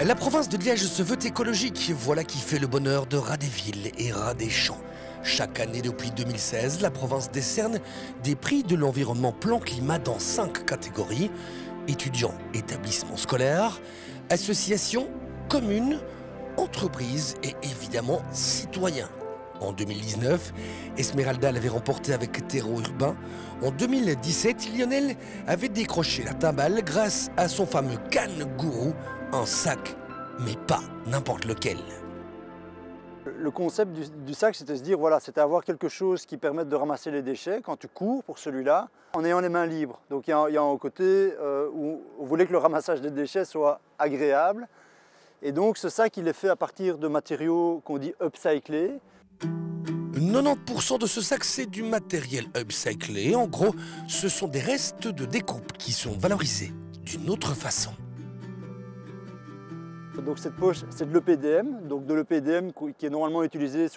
La province de Liège se veut écologique, voilà qui fait le bonheur de rats des villes et rats des champs. Chaque année depuis 2016, la province décerne des prix de l'environnement plan-climat dans 5 catégories: étudiants, établissements scolaires, associations, communes, entreprises et évidemment citoyens. En 2019, Esmeralda l'avait remporté avec Terreau Urbain. En 2017, Lionel avait décroché la timbale grâce à son fameux Can Gourou, un sac, mais pas n'importe lequel. Le concept du sac, c'était se dire, voilà, c'était avoir quelque chose qui permette de ramasser les déchets quand tu cours pour celui-là, en ayant les mains libres. Donc il y a un côté où on voulait que le ramassage des déchets soit agréable. Et donc ce sac, il est fait à partir de matériaux qu'on dit upcyclés. 90% de ce sac, c'est du matériel upcyclé. En gros, ce sont des restes de découpe qui sont valorisés d'une autre façon. Donc cette poche, c'est de l'EPDM, donc de l'EPDM qui est normalement utilisé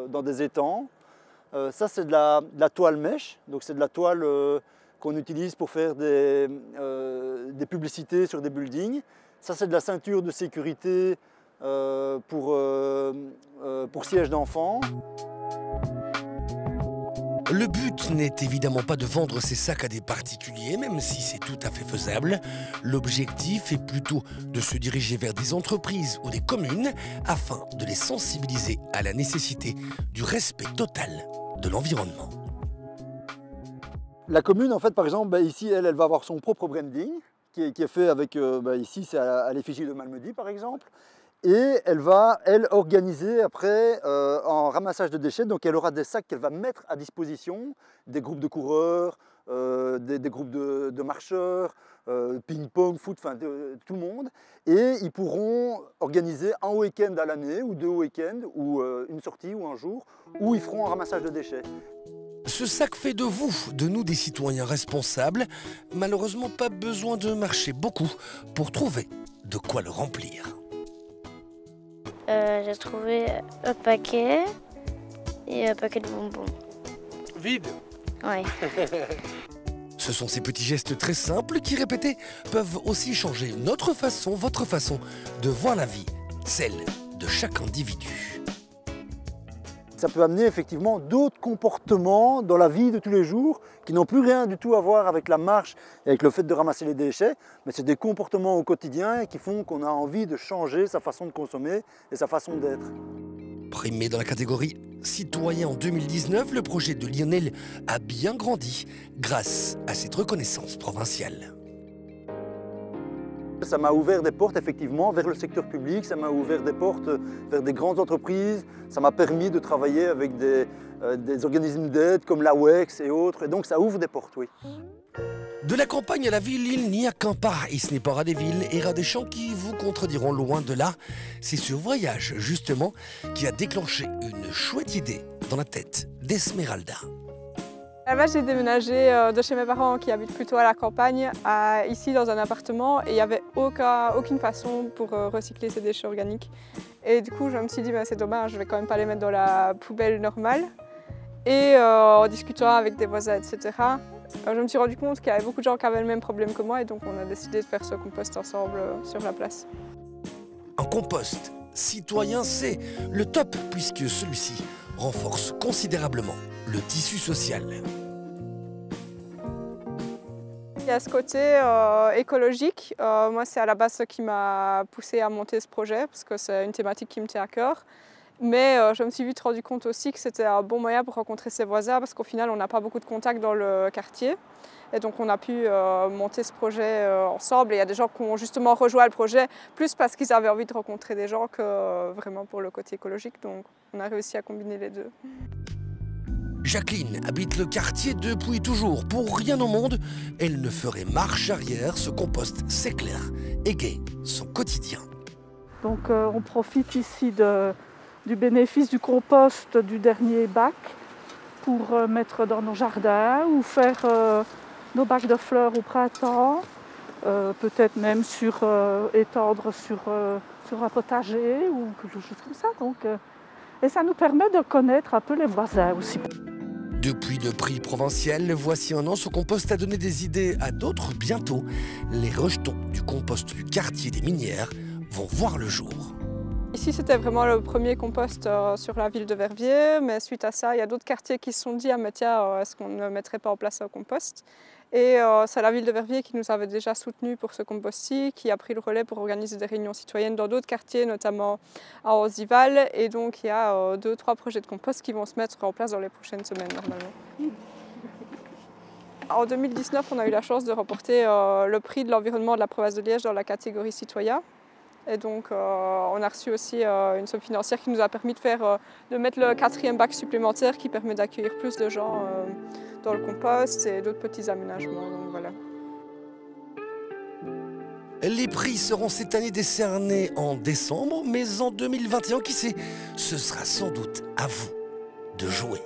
dans des étangs. Ça, c'est de la toile mèche, donc c'est de la toile qu'on utilise pour faire des publicités sur des buildings. Ça, c'est de la ceinture de sécurité pour sièges d'enfants. Le but n'est évidemment pas de vendre ces sacs à des particuliers, même si c'est tout à fait faisable. L'objectif est plutôt de se diriger vers des entreprises ou des communes afin de les sensibiliser à la nécessité du respect total de l'environnement. La commune, en fait, par exemple, ici, elle va avoir son propre branding qui est fait avec, ici, c'est à l'effigie de Malmedy, par exemple. Et elle va, organiser après en ramassage de déchets. Donc elle aura des sacs qu'elle va mettre à disposition, des groupes de coureurs, des groupes de marcheurs, ping-pong, foot, enfin tout le monde. Et ils pourront organiser un week-end à l'année, ou 2 week-ends, ou une sortie, ou un jour, où ils feront un ramassage de déchets. Ce sac fait de vous, de nous, des citoyens responsables. Malheureusement, pas besoin de marcher beaucoup pour trouver de quoi le remplir. J'ai trouvé un paquet et un paquet de bonbons. Vide? Oui. Ce sont ces petits gestes très simples qui, répétés, peuvent aussi changer notre façon, votre façon de voir la vie, celle de chaque individu. Ça peut amener effectivement d'autres comportements dans la vie de tous les jours qui n'ont plus rien du tout à voir avec la marche et avec le fait de ramasser les déchets, mais c'est des comportements au quotidien qui font qu'on a envie de changer sa façon de consommer et sa façon d'être. Primé dans la catégorie citoyen en 2019, le projet de Lionel a bien grandi grâce à cette reconnaissance provinciale. Ça m'a ouvert des portes effectivement vers le secteur public, ça m'a ouvert des portes vers des grandes entreprises, ça m'a permis de travailler avec des organismes d'aide comme la WEX et autres, et donc ça ouvre des portes, oui. De la campagne à la ville, il n'y a qu'un pas, et ce n'est pas Ras-des-Villes et Ras-des-Champs qui vous contrediront, loin de là. C'est ce voyage, justement, qui a déclenché une chouette idée dans la tête d'Esmeralda. À la base, j'ai déménagé de chez mes parents qui habitent plutôt à la campagne, ici dans un appartement, et il n'y avait aucune façon pour recycler ces déchets organiques. Et du coup, je me suis dit, c'est dommage, je vais quand même pas les mettre dans la poubelle normale. Et en discutant avec des voisins, etc., je me suis rendu compte qu'il y avait beaucoup de gens qui avaient le même problème que moi, et donc on a décidé de faire ce compost ensemble sur la place. Un compost citoyen, c'est le top, puisque celui-ci renforce considérablement le tissu social. Il y a ce côté écologique. Moi, c'est à la base ce qui m'a poussé à monter ce projet, parce que c'est une thématique qui me tient à cœur. Mais je me suis vite rendu compte aussi que c'était un bon moyen pour rencontrer ses voisins, parce qu'au final, on n'a pas beaucoup de contacts dans le quartier. Et donc, on a pu monter ce projet ensemble. Et il y a des gens qui ont justement rejoint le projet, plus parce qu'ils avaient envie de rencontrer des gens que vraiment pour le côté écologique. Donc, on a réussi à combiner les deux. Jacqueline habite le quartier depuis toujours. Pour rien au monde, elle ne ferait marche arrière. Ce compost s'éclaire, égaye son quotidien. Donc on profite ici du bénéfice du compost du dernier bac pour mettre dans nos jardins ou faire nos bacs de fleurs au printemps, peut-être même étendre sur un potager ou quelque chose comme ça. Donc, et ça nous permet de connaître un peu les voisins aussi. Depuis le prix provincial, voici un an, ce compost a donné des idées à d'autres. Bientôt, les rejetons du compost du quartier des Minières vont voir le jour. Ici, c'était vraiment le premier compost sur la ville de Verviers, mais suite à ça, il y a d'autres quartiers qui se sont dit « Ah mais tiens, est-ce qu'on ne mettrait pas en place un compost ?» Et c'est la ville de Verviers qui nous avait déjà soutenus pour ce compost-ci, qui a pris le relais pour organiser des réunions citoyennes dans d'autres quartiers, notamment à Orzival. Et donc, il y a 2-3 projets de compost qui vont se mettre en place dans les prochaines semaines, normalement. En 2019, on a eu la chance de remporter le prix de l'environnement de la province de Liège dans la catégorie citoyen. Et donc, on a reçu aussi une somme financière qui nous a permis de mettre le 4e bac supplémentaire qui permet d'accueillir plus de gens dans le compost et d'autres petits aménagements. Donc, voilà. Les prix seront cette année décernés en décembre, mais en 2021, qui sait, ce sera sans doute à vous de jouer.